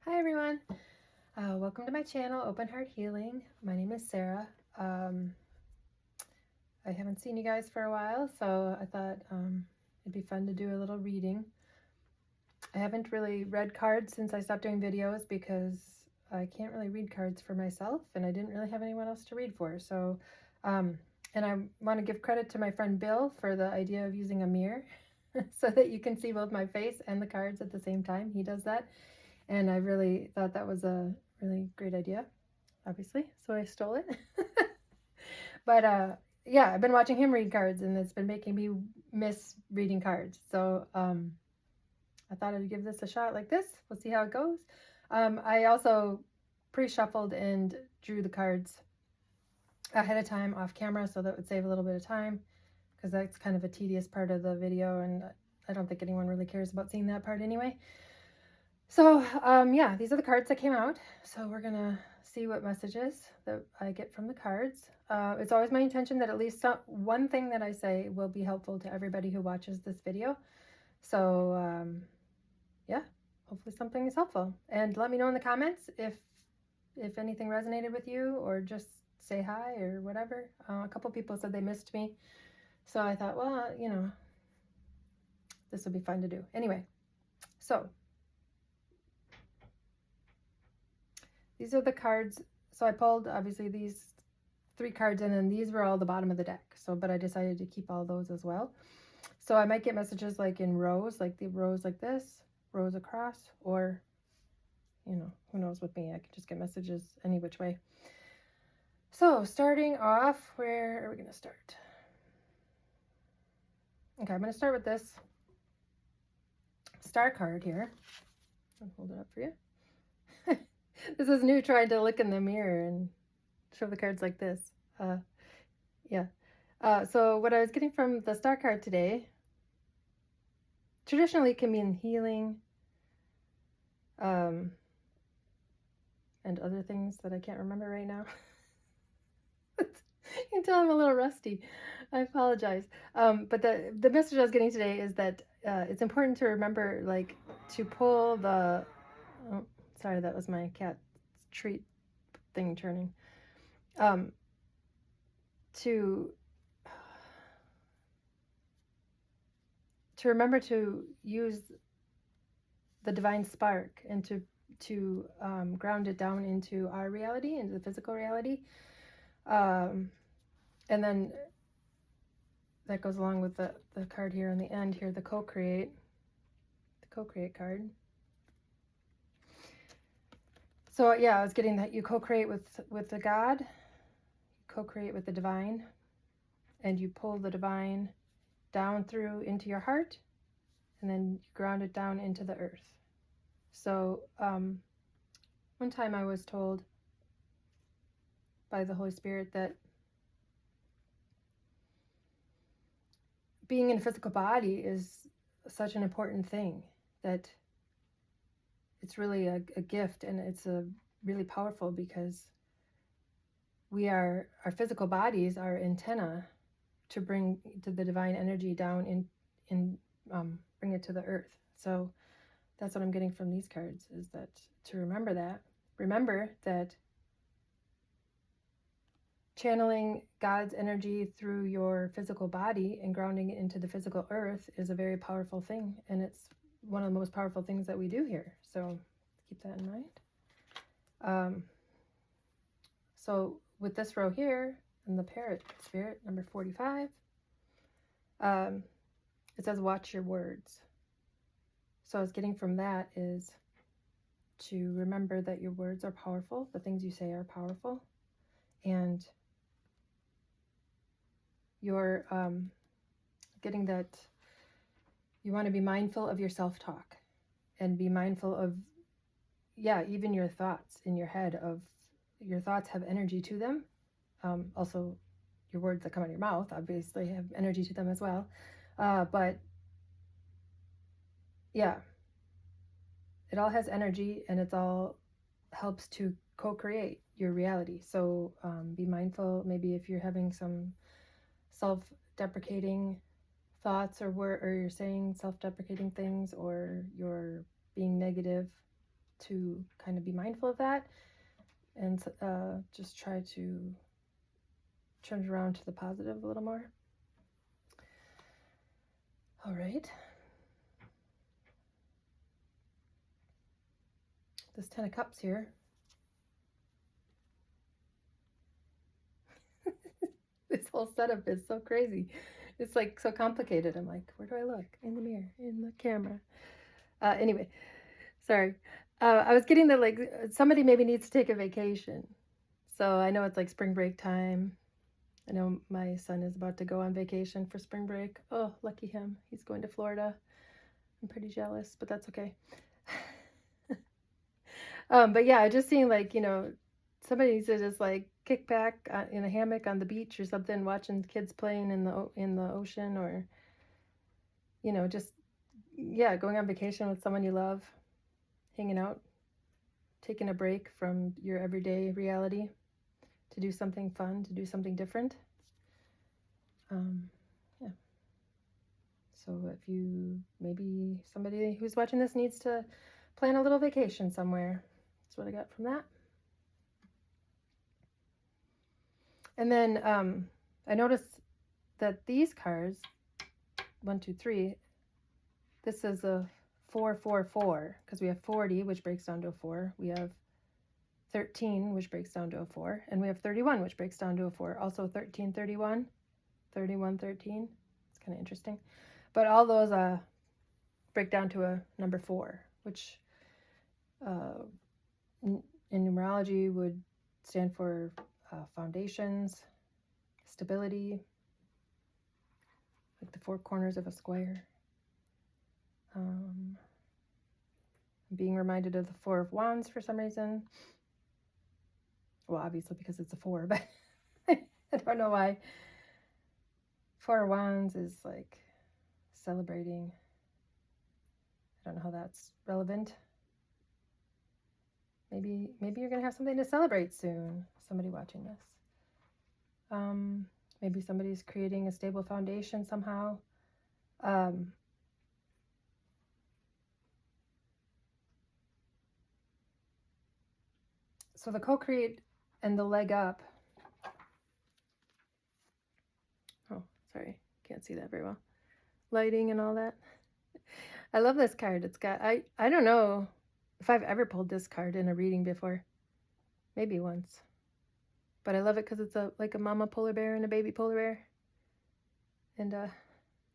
Hi everyone, welcome to my channel, Open Heart Healing. My name is Sarah. I haven't seen you guys for a while, so I thought it'd be fun to do a little reading. I haven't really read cards since I stopped doing videos because I can't really read cards for myself, and I didn't really have anyone else to read for. So, and I want to give credit to my friend Bill for the idea of using a mirror so that you can see both my face and the cards at the same time. He does that. And I really thought that was a really great idea, obviously, so I stole it. But yeah, I've been watching him read cards, and it's been making me miss reading cards. So I thought I'd give this a shot like this. We'll see how it goes. I also pre-shuffled and drew the cards ahead of time off camera, so that would save a little bit of time, because that's kind of a tedious part of the video, and I don't think anyone really cares about seeing that part anyway. So yeah, these are the cards that came out. So we're gonna see what messages that I get from the cards. It's always my intention that at least one thing that I say will be helpful to everybody who watches this video. So yeah, hopefully something is helpful. And let me know in the comments if anything resonated with you, or just say hi or whatever. A couple people said they missed me, so I thought, well, this would be fun to do. Anyway, so these are the cards. So I pulled, obviously, these 3 cards, and then these were all the bottom of the deck. So, but I decided to keep all those as well. So I might get messages like in rows, like the rows like this, rows across, or, who knows with me, I could just get messages any which way. So starting off, where are we going to start? Okay, I'm going to start with this star card here. I'll hold it up for you. This is new, trying to look in the mirror and show the cards like this. Yeah. So what I was getting from the star card today, traditionally can mean healing, and other things that I can't remember right now. You can tell I'm a little rusty. I apologize. But the message I was getting today is that it's important to remember, like, to pull the... Oh, sorry, that was my cat treat thing turning. To remember to use the divine spark, and to ground it down into our reality, into the physical reality. And then that goes along with the card here on the end here, the co-create card. So yeah, I was getting that you co-create with the God, you co-create with the divine, and you pull the divine down through into your heart, and then you ground it down into the earth. So one time I was told by the Holy Spirit that being in a physical body is such an important thing, that it's really a gift, and it's a really powerful, because our physical bodies are antenna to bring to the divine energy down in bring it to the earth. So that's what I'm getting from these cards, is that to remember that channeling God's energy through your physical body and grounding it into the physical earth is a very powerful thing, and it's one of the most powerful things that we do here. So keep that in mind. So with this row here, in the Parrot Spirit, number 45, it says, watch your words. So I was getting from that is to remember that your words are powerful, the things you say are powerful, and you're getting that you want to be mindful of your self-talk, and be mindful of, even your thoughts in your head. Of your thoughts have energy to them. Also, your words that come out of your mouth obviously have energy to them as well. But yeah, it all has energy, and it's all helps to co-create your reality. So be mindful, maybe if you're having some self-deprecating thoughts, or you're saying self-deprecating things, or you're being negative, to kind of be mindful of that and just try to turn it around to the positive a little more. All right. This 10 of Cups here. This whole setup is so crazy. It's like so complicated. I'm like, where do I look? In the mirror, in the camera. Anyway, sorry. I was getting that like somebody maybe needs to take a vacation. So I know it's like spring break time. I know my son is about to go on vacation for spring break. Oh, lucky him. He's going to Florida. I'm pretty jealous, but that's okay. But yeah, just seeing like, somebody needs to just like kick back in a hammock on the beach or something, watching kids playing in the ocean, or, just, yeah, going on vacation with someone you love, hanging out, taking a break from your everyday reality to do something fun, to do something different. Yeah. So if maybe somebody who's watching this needs to plan a little vacation somewhere. That's what I got from that. And then I noticed that these cards, 1, 2, 3, this is a 4, 4, 4, because we have 40, which breaks down to a 4. We have 13, which breaks down to a 4. And we have 31, which breaks down to a 4. Also 13, 31, 31, 13. It's kind of interesting. But all those break down to a number 4, which in numerology would stand for foundations, stability, like the 4 corners of a square. I'm being reminded of the 4 of Wands for some reason. Well, obviously because it's a 4, but I don't know why. 4 of Wands is like celebrating. I don't know how that's relevant. Maybe you're going to have something to celebrate soon, somebody watching this. Maybe somebody's creating a stable foundation somehow. So the co-create and the leg up. Oh, sorry, can't see that very well. Lighting and all that. I love this card. It's got, I don't know if I've ever pulled this card in a reading before. Maybe once. But I love it because it's like a mama polar bear and a baby polar bear. And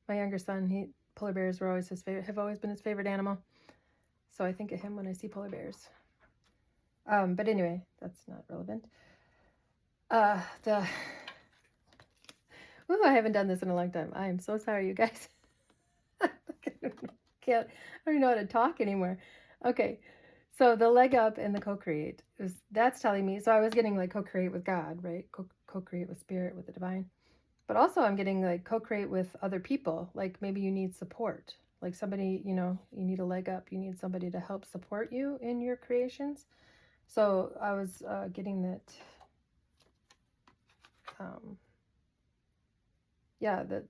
my younger son, polar bears were always have always been his favorite animal. So I think of him when I see polar bears. But anyway, that's not relevant. I haven't done this in a long time. I am so sorry, you guys. I don't even know how to talk anymore. Okay, so the leg up and the co-create, that's telling me, so I was getting like co-create with God, right? Co-create with spirit, with the divine. But also I'm getting like co-create with other people. Like maybe you need support. Like somebody, you need a leg up. You need somebody to help support you in your creations. So I was getting that, that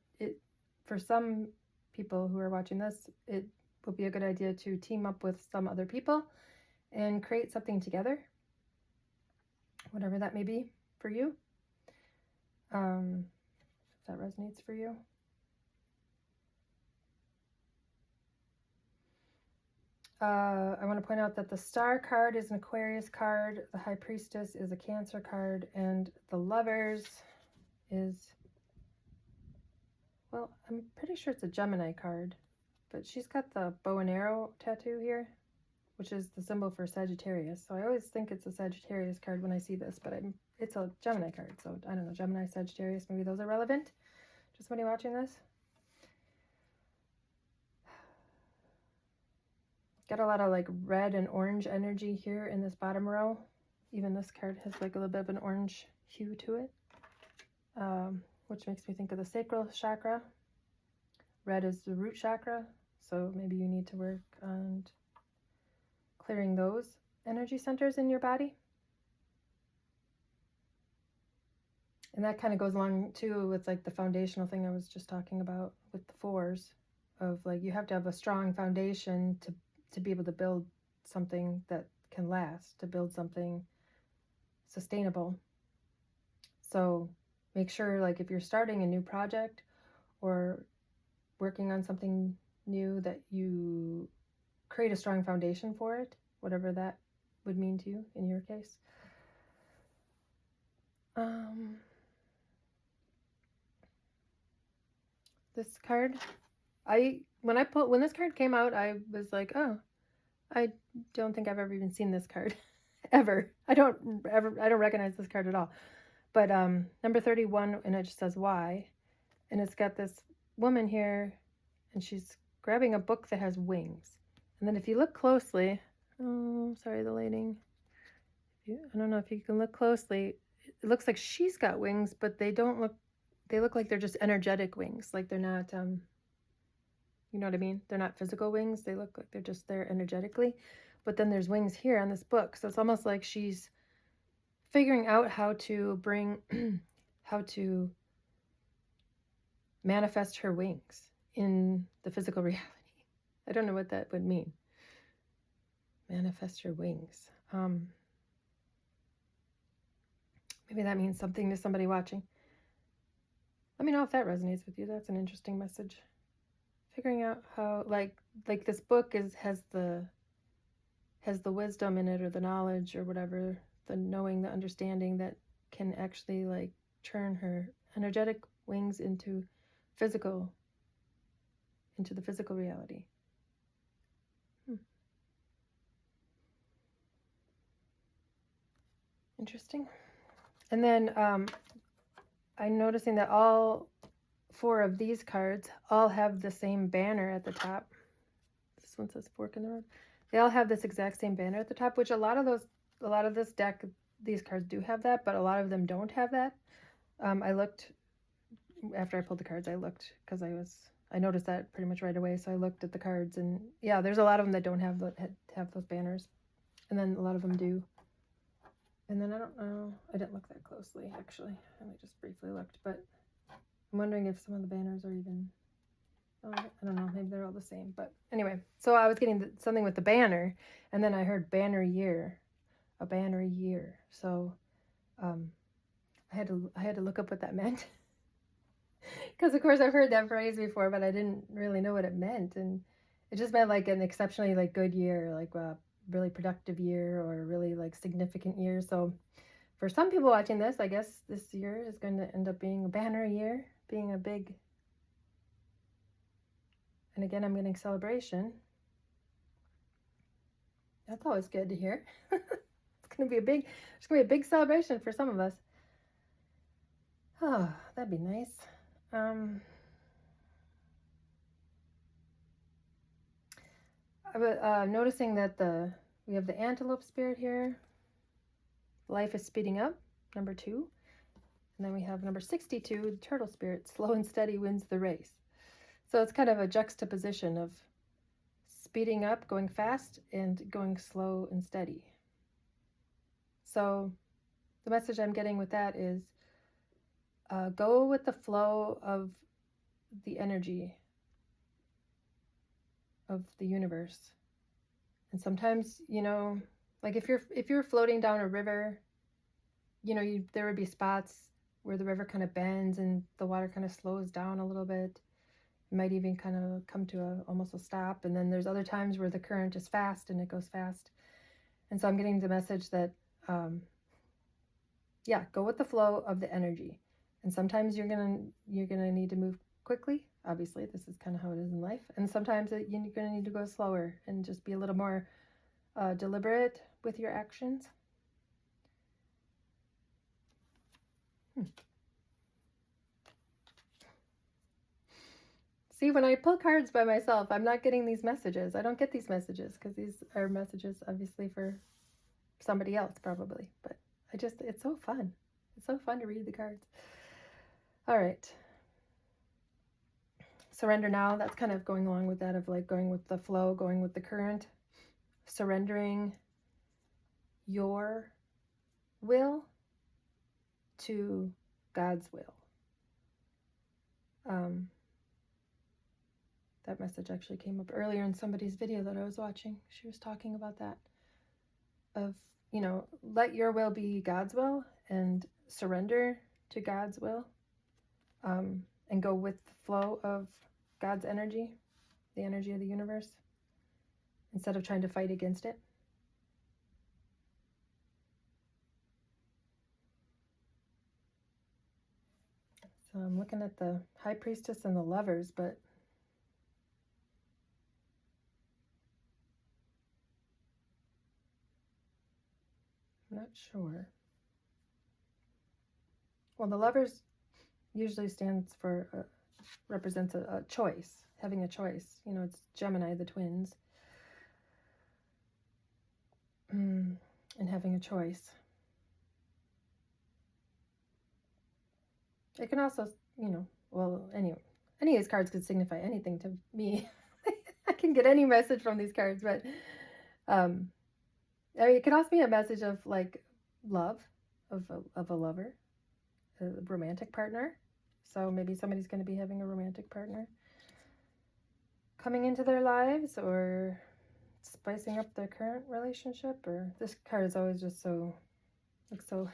for some people who are watching this, it will be a good idea to team up with some other people and create something together, whatever that may be for you. If that resonates for you. I want to point out that the Star card is an Aquarius card, the High Priestess is a Cancer card, and the Lovers is, well, I'm pretty sure it's a Gemini card, but she's got the bow and arrow tattoo here, which is the symbol for Sagittarius. So I always think it's a Sagittarius card when I see this, but it's a Gemini card. So I don't know, Gemini, Sagittarius, maybe those are relevant to somebody watching this. Got a lot of like red and orange energy here in this bottom row. Even this card has like a little bit of an orange hue to it, which makes me think of the sacral chakra. Red is the root chakra, so maybe you need to work on clearing those energy centers in your body. And that kind of goes along too with like the foundational thing I was just talking about with the 4s, of like you have to have a strong foundation to be able to build something that can last, to build something sustainable. So make sure, like, if you're starting a new project or working on something new, that you create a strong foundation for it, whatever that would mean to you in your case. This card, when this card came out, I was like, oh, I don't think I've ever even seen this card ever. I don't recognize this card at all. But number 31, and it just says why, and it's got this woman here, and she's grabbing a book that has wings. And then if you look closely, oh, sorry, the lighting. I don't know if you can look closely. It looks like she's got wings, but they look like they're just energetic wings. Like they're not, you know what I mean? They're not physical wings. They look like they're just there energetically. But then there's wings here on this book. So it's almost like she's figuring out how to how to manifest her wings in the physical reality. I don't know what that would mean. Manifest your wings. Maybe that means something to somebody watching. Let me know if that resonates with you. That's an interesting message. Figuring out how, like this book has the wisdom in it, or the knowledge, or whatever, the knowing, the understanding that can actually like turn her energetic wings into the physical reality. Interesting. And then I'm noticing that all 4 of these cards all have the same banner at the top. This one says Fork in the Road. They all have this exact same banner at the top, which a lot of this deck, these cards do have that, but a lot of them don't have that. I looked after I pulled the cards. I looked because I noticed that pretty much right away. So I looked at the cards, and yeah, there's a lot of them that don't have those banners, and then a lot of them do. And then I don't know. I didn't look that closely actually. I only just briefly looked, but I'm wondering if some of the banners are even. I don't know, maybe they're all the same, but anyway, so I was getting something with the banner, and then I heard banner year, a banner year. So I had to look up what that meant, because of course I've heard that phrase before, but I didn't really know what it meant, and it just meant like an exceptionally like good year, like a really productive year, or a really like significant year. So for some people watching this, I guess this year is going to end up being a banner year, being a big. And again, I'm getting celebration. That's always good to hear. It's gonna be a big celebration for some of us. Oh, that'd be nice. I'm noticing that we have the antelope spirit here. Life is speeding up, number 2. And then we have number 62, the turtle spirit. Slow and steady wins the race. So it's kind of a juxtaposition of speeding up, going fast, and going slow and steady. So the message I'm getting with that is go with the flow of the energy of the universe. And sometimes, like if you're floating down a river, there would be spots where the river kind of bends and the water kind of slows down a little bit. It might even kind of come to almost a stop. And then there's other times where the current is fast and it goes fast. And so I'm getting the message that, go with the flow of the energy. And sometimes you're gonna need to move quickly. Obviously, this is kind of how it is in life. And sometimes you're gonna need to go slower and just be a little more deliberate with your actions. See, when I pull cards by myself, I'm not getting these messages. I don't get these messages because these are messages obviously for somebody else probably. But it's so fun. It's so fun to read the cards. All right. Surrender now. That's kind of going along with that of like going with the flow, going with the current. Surrendering your will to God's will. That message actually came up earlier in somebody's video that I was watching. She was talking about that, of, you know, let your will be God's will and surrender to God's will, and go with the flow of God's energy, the energy of the universe, instead of trying to fight against it. So I'm looking at the High Priestess and the Lovers, but I'm not sure. Well, the Lovers usually stands for, represents a choice, having a choice. You know, it's Gemini, the twins, and having a choice. It can also, you know, well, anyway, any of these cards could signify anything to me. I can get any message from these cards, but I mean, it could also be a message of like love, of a lover, a romantic partner. So maybe somebody's going to be having a romantic partner coming into their lives, or spicing up their current relationship. Or this card is always just so looks so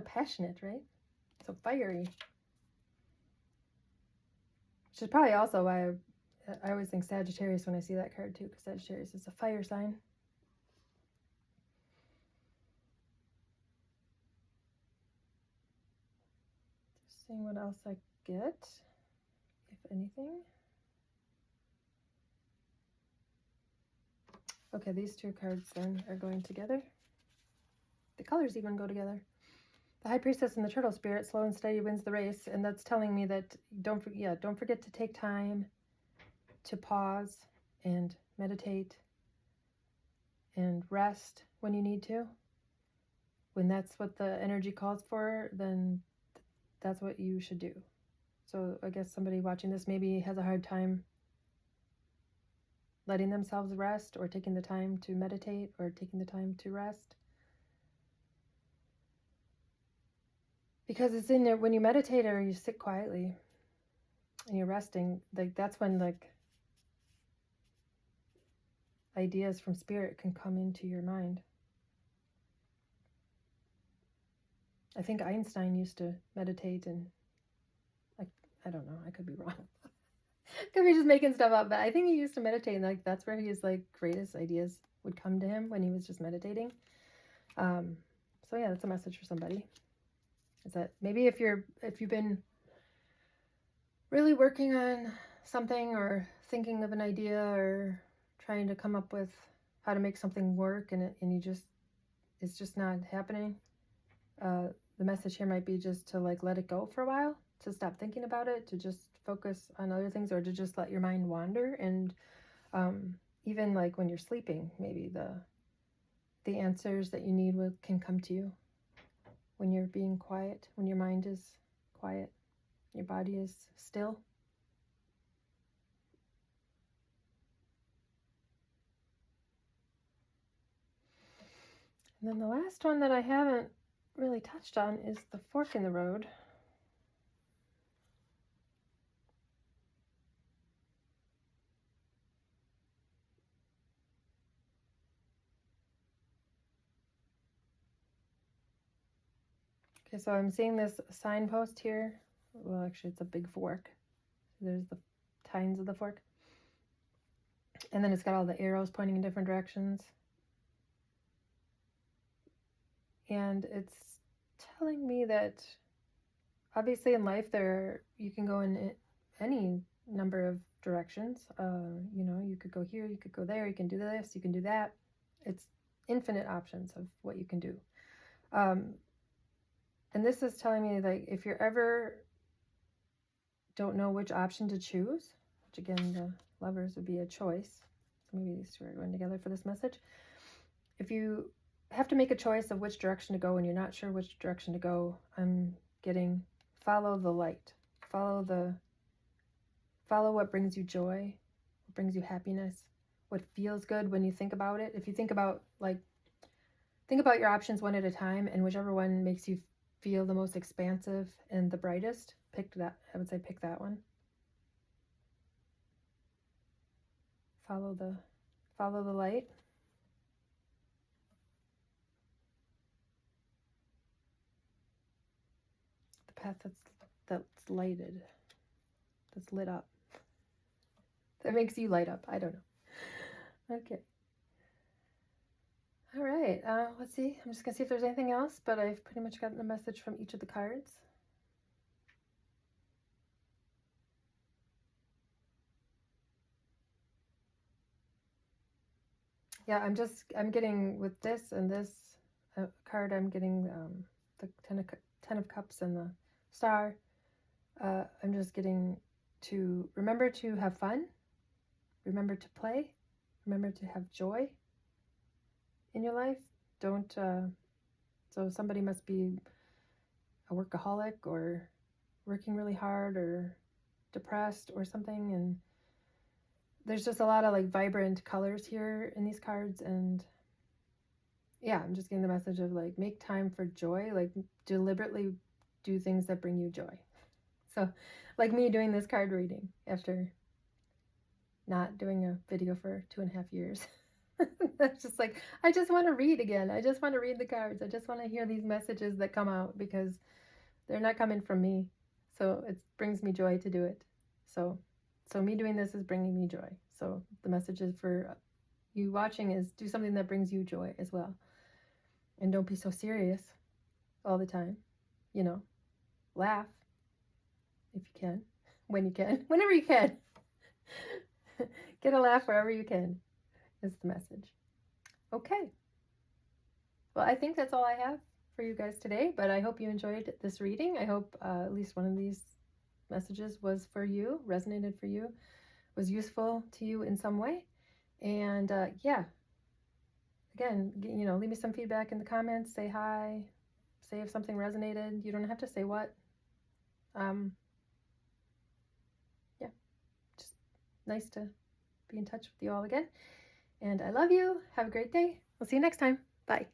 passionate, right? So fiery. Which is probably also why I always think Sagittarius when I see that card too, because Sagittarius is a fire sign. Just seeing what else I get, if anything. Okay, these two cards then are going together. The colors even go together. The High Priestess and the Turtle Spirit, slow and steady wins the race, and that's telling me that don't forget to take time to pause and meditate and rest when you need to. When that's what the energy calls for, then that's what you should do. So I guess somebody watching this maybe has a hard time letting themselves rest, or taking the time to meditate, or taking the time to rest. Because it's in there when you meditate or you sit quietly and you're resting, like that's when like ideas from spirit can come into your mind. I think Einstein used to meditate, and I don't know, I could be wrong. Could be just making stuff up, but I think he used to meditate, and like that's where his like greatest ideas would come to him, when he was just meditating. So yeah, that's a message for somebody. Is that maybe if you've been really working on something, or thinking of an idea, or trying to come up with how to make something work, and it's just not happening, the message here might be just to like let it go for a while, to stop thinking about it, to just focus on other things, or to just let your mind wander. And even like when you're sleeping, maybe the answers that you need can come to you when you're being quiet, when your mind is quiet, your body is still. And then the last one that I haven't really touched on is the fork in the road. Okay, so I'm seeing this signpost here. Well, actually, it's a big fork. There's the tines of the fork. And then it's got all the arrows pointing in different directions. And it's telling me that obviously in life you can go in any number of directions. You know, you could go here, you could go there, you can do this, you can do that. It's infinite options of what you can do. And this is telling me, like, if you're ever don't know which option to choose, which again, the Lovers would be a choice. So maybe these two are going together for this message. If you have to make a choice of which direction to go and you're not sure which direction to go, I'm getting follow the light. Follow what brings you joy, what brings you happiness, what feels good when you think about it. If you think about your options one at a time, and whichever one makes you feel the most expansive and the brightest, pick that. I would say pick that one. follow the light. The path that's lighted, that's lit up. That makes you light up. I don't know. Okay. All right. Let's see. I'm just gonna see if there's anything else, but I've pretty much gotten a message from each of the cards. Yeah, I'm getting with this and this card, I'm getting the Ten of Cups and the Star. I'm just getting to remember to have fun, remember to play, remember to have joy in your life. Don't, so somebody must be a workaholic or working really hard or depressed or something, and there's just a lot of like vibrant colors here in these cards, and yeah, I'm just getting the message of like make time for joy, like deliberately do things that bring you joy. So like me doing this card reading after not doing a video for 2.5 years. That's just like, I just want to read again. I just want to read the cards. I just want to hear these messages that come out because they're not coming from me. So it brings me joy to do it. So me doing this is bringing me joy. So the message is for you watching is do something that brings you joy as well. And don't be so serious all the time. You know, laugh if you can, when you can, whenever you can. Get a laugh wherever you can is the message. Okay. Well, I think that's all I have for you guys today, but I hope you enjoyed this reading. I hope at least one of these messages was for you, resonated for you, was useful to you in some way. And yeah, again, you know, leave me some feedback in the comments, say hi, say if something resonated. You don't have to say what. Yeah, just nice to be in touch with you all again. And I love you. Have a great day. We'll see you next time. Bye.